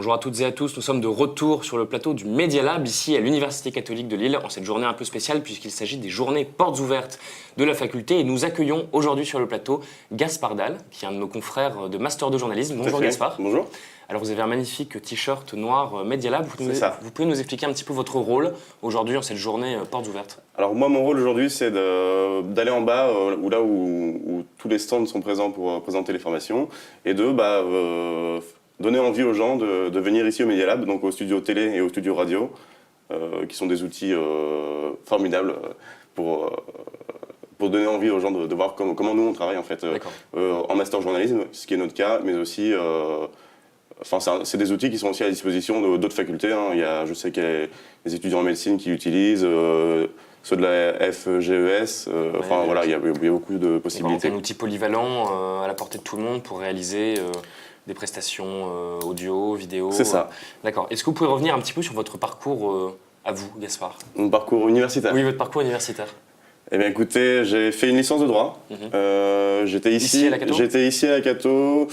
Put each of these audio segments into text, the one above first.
Bonjour à toutes et à tous, nous sommes de retour sur le plateau du Media Lab, ici à l'Université catholique de Lille, en cette journée un peu spéciale puisqu'il s'agit des journées portes ouvertes de la faculté. Et nous accueillons aujourd'hui sur le plateau Gaspard Dalle, qui est un de nos confrères de Master de journalisme. Bonjour Gaspard. Bonjour. Alors vous avez un magnifique t-shirt noir Media Lab, vous pouvez nous expliquer un petit peu votre rôle aujourd'hui en cette journée portes ouvertes? Alors moi mon rôle aujourd'hui c'est d'aller en bas où tous les stands sont présents pour présenter les formations et de donner envie aux gens de venir ici au Media Lab, donc au studio télé et au studio radio, qui sont des outils formidables pour donner envie aux gens de voir comment nous on travaille en fait en master journalisme, ce qui est notre cas, mais aussi c'est des outils qui sont aussi à la disposition d'autres facultés. Je sais qu'il y a des étudiants en médecine qui l'utilisent, ceux de la FGES, il y a beaucoup de possibilités. C'est un outil polyvalent à la portée de tout le monde pour réaliser des prestations audio, vidéo. C'est ça. D'accord. Est-ce que vous pouvez revenir un petit peu sur votre parcours à vous, Gaspard? Mon parcours universitaire? Oui, votre parcours universitaire. Eh bien écoutez, j'ai fait une licence de droit. J'étais ici à la Cato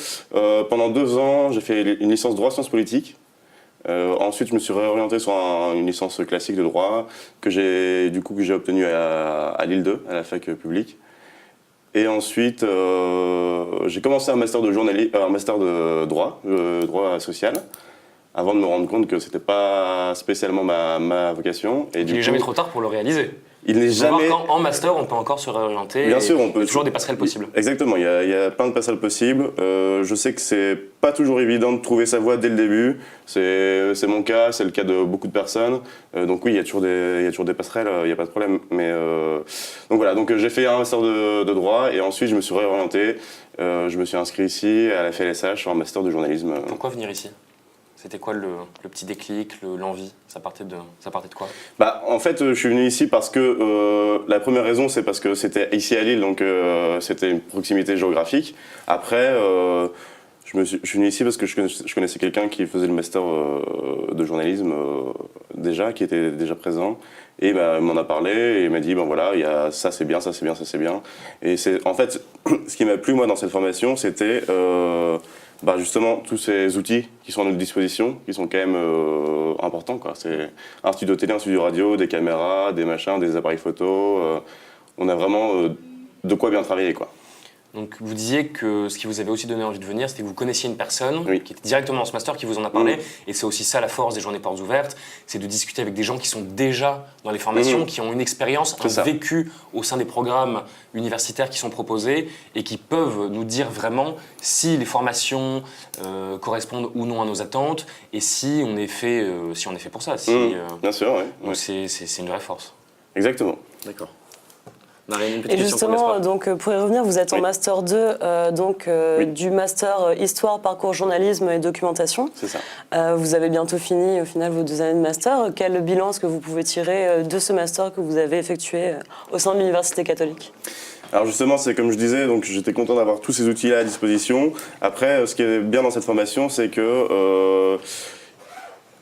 pendant 2 ans. J'ai fait une licence droit sciences politiques. Ensuite, je me suis réorienté sur une licence classique de droit que j'ai obtenue à Lille 2, à la fac publique. Et ensuite, j'ai commencé un master de droit, droit social, avant de me rendre compte que c'était pas spécialement ma vocation. Et il n'est jamais trop tard pour le réaliser. Il n'est jamais. En master, on peut encore se réorienter. Bien sûr, on peut. Il y a toujours des passerelles possibles. Exactement, il y a plein de passerelles possibles. Je sais que c'est pas toujours évident de trouver sa voie dès le début. C'est mon cas, c'est le cas de beaucoup de personnes. Donc oui, il y a toujours des passerelles, il n'y a pas de problème. Donc voilà, j'ai fait un master de droit et ensuite je me suis réorienté. Je me suis inscrit ici à la FLSH sur un master de journalisme. Pourquoi venir ici ? C'était quoi le petit déclic, l'envie? Ça partait de quoi? En fait, je suis venu ici parce que la première raison, c'est parce que c'était ici à Lille, donc c'était une proximité géographique. Après, je suis venu ici parce que je connaissais quelqu'un qui faisait le master de journalisme déjà, qui était déjà présent. Et il m'en a parlé et il m'a dit, il y a ça c'est bien, ça c'est bien, ça c'est bien. Et en fait, ce qui m'a plu moi dans cette formation, c'était justement tous ces outils qui sont à notre disposition, qui sont quand même importants, quoi. C'est un studio télé, un studio radio, des caméras, des machins, des appareils photo. On a vraiment de quoi bien travailler, quoi. Donc vous disiez que ce qui vous avait aussi donné envie de venir, c'était que vous connaissiez une personne qui était directement dans ce master qui vous en a parlé. Et c'est aussi ça la force des journées portes ouvertes, c'est de discuter avec des gens qui sont déjà dans les formations, qui ont une expérience, un vécu au sein des programmes universitaires qui sont proposés et qui peuvent nous dire vraiment si les formations correspondent ou non à nos attentes et si on est fait pour ça. Bien sûr, oui. Donc c'est une vraie force. Exactement. D'accord. Et justement, pour y revenir, vous êtes en Master 2, du Master Histoire, Parcours, Journalisme et Documentation. C'est ça. Vous avez bientôt fini, au final, vos 2 années de Master. Quel bilan est-ce que vous pouvez tirer de ce Master que vous avez effectué au sein de l'Université catholique ? Alors justement, c'est comme je disais, donc j'étais content d'avoir tous ces outils-là à disposition. Après, ce qui est bien dans cette formation, c'est que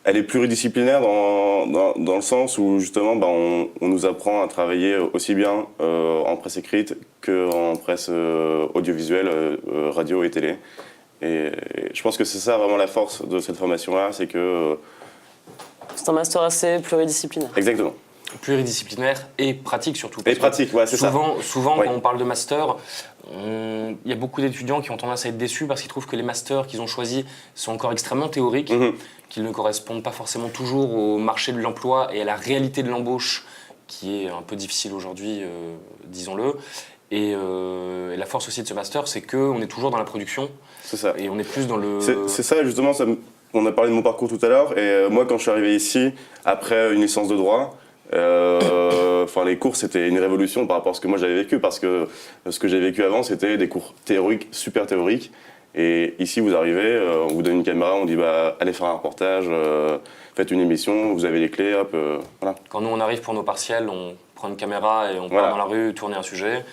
elle est pluridisciplinaire dans le sens où justement on nous apprend à travailler aussi bien en presse écrite qu'en presse audiovisuelle, radio et télé. Et je pense que c'est ça vraiment la force de cette formation-là, c'est que... c'est un master assez pluridisciplinaire. Exactement. Pluridisciplinaire et pratique surtout. Et pratique, ouais, c'est ça. Souvent quand on parle de master, il y a beaucoup d'étudiants qui ont tendance à être déçus parce qu'ils trouvent que les masters qu'ils ont choisis sont encore extrêmement théoriques, qu'ils ne correspondent pas forcément toujours au marché de l'emploi et à la réalité de l'embauche qui est un peu difficile aujourd'hui, disons-le. Et la force aussi de ce master, c'est qu'on est toujours dans la production. C'est ça. Et on est plus dans le... C'est ça, justement, on a parlé de mon parcours tout à l'heure. Et moi, quand je suis arrivé ici, après une licence de droit, les cours, c'était une révolution par rapport à ce que moi j'avais vécu. Parce que ce que j'ai vécu avant, c'était des cours théoriques, super théoriques. Et ici, vous arrivez, on vous donne une caméra, on dit allez faire un reportage, faites une émission, vous avez les clés, hop, voilà. Quand nous on arrive pour nos partiels, on prend une caméra et on part dans la rue tourner un sujet.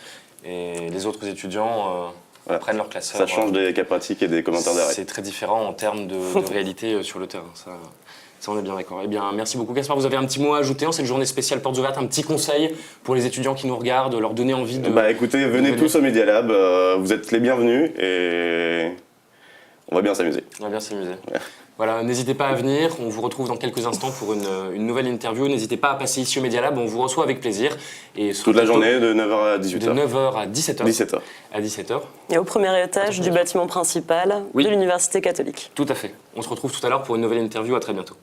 Et les autres étudiants prennent leur classeur. Ça change des cas pratiques et des commentaires d'arrêt. C'est très différent en termes de réalité sur le terrain. Ça, on est bien d'accord. Eh bien, merci beaucoup, Gaspard. Vous avez un petit mot à ajouter en cette journée spéciale portes ouvertes, un petit conseil pour les étudiants qui nous regardent, leur donner envie de... Écoutez, venez tous au Media Lab, vous êtes les bienvenus et on va bien s'amuser. On va bien s'amuser. Voilà, n'hésitez pas à venir. On vous retrouve dans quelques instants pour une nouvelle interview. N'hésitez pas à passer ici au Media Lab. On vous reçoit avec plaisir. Et toute la journée, de 9h à 18h. De 9h à 17h. 17h. À 17h. Et au premier étage du bâtiment principal de l'Université catholique. Tout à fait. On se retrouve tout à l'heure pour une nouvelle interview. À très bientôt.